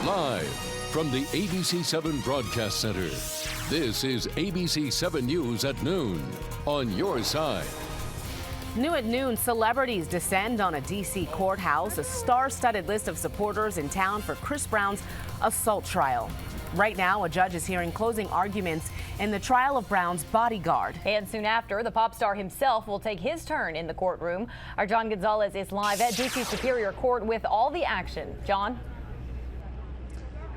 Live from the ABC 7 Broadcast Center, this is ABC 7 News at noon on your side. New at noon, celebrities descend on a D.C. courthouse, a star-studded list of supporters in town for Chris Brown's assault trial. Right now, a judge is hearing closing arguments in the trial of Brown's Bodyguard. And soon after, the pop star himself will take his turn in the courtroom. Our John Gonzalez is live at D.C. Superior Court with all the action. John?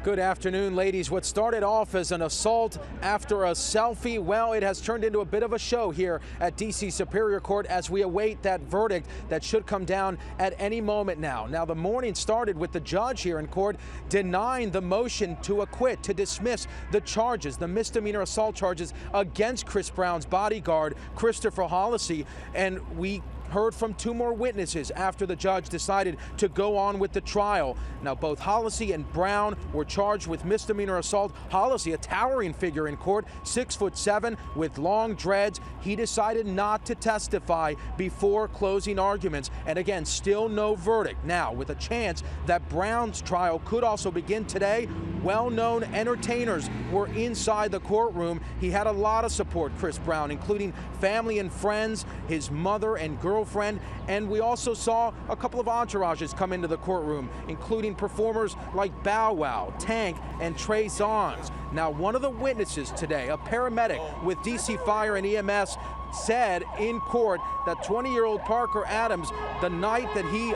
Good afternoon, ladies. What started off as an assault after a selfie, well, it has turned into a bit of a show here at D.C. Superior Court as we await that verdict that should come down at any moment now. Now, the morning started with the judge here in court denying the motion to acquit, to dismiss the charges, the misdemeanor assault charges against Chris Brown's bodyguard, Christopher Holliday, and we heard from two more witnesses after the judge decided to go on with the trial. Now, both Holliday and Brown were charged with misdemeanor assault. Holliday, a towering figure in court, 6'7" with long dreads. He decided not to testify before closing arguments. And again, still no verdict. Now, with a chance that Brown's trial could also begin today, well-known entertainers were inside the courtroom. He had a lot of support, Chris Brown, including family and friends, his mother and girlfriend, and we also saw a couple of entourages come into the courtroom, including performers like Bow Wow, Tank, and Trey Songz. Now, one of the witnesses today, a paramedic with DC Fire and EMS, said in court that 20-year-old Parker Adams, the night that he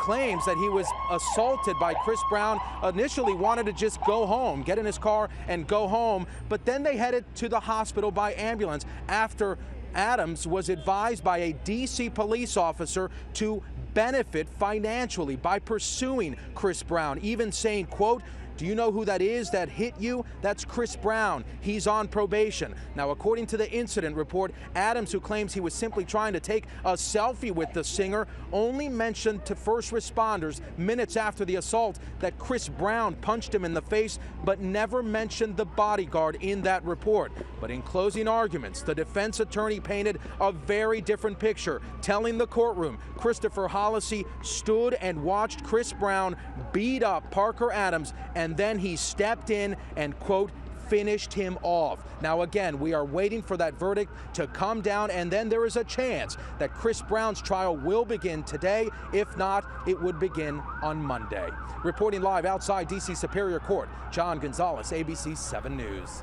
claims that he was assaulted by Chris Brown, initially wanted to just go home, get in his car and go home, but then they headed to the hospital by ambulance after Adams was advised by a D.C. police officer to benefit financially by pursuing Chris Brown, even saying, quote, "Do you know who that is that hit you? That's Chris Brown. He's on probation." Now, according to the incident report, Adams, who claims he was simply trying to take a selfie with the singer, only mentioned to first responders minutes after the assault that Chris Brown punched him in the face, but never mentioned the bodyguard in that report. But in closing arguments, the defense attorney painted a very different picture, telling the courtroom Christopher Holliday stood and watched Chris Brown beat up Parker Adams, and then he stepped in and, quote, finished him off. Now, again, we are waiting for that verdict to come down, and then there is a chance that Chris Brown's trial will begin today. If not, it would begin on Monday. Reporting live outside D.C. Superior Court, John Gonzalez, ABC 7 News.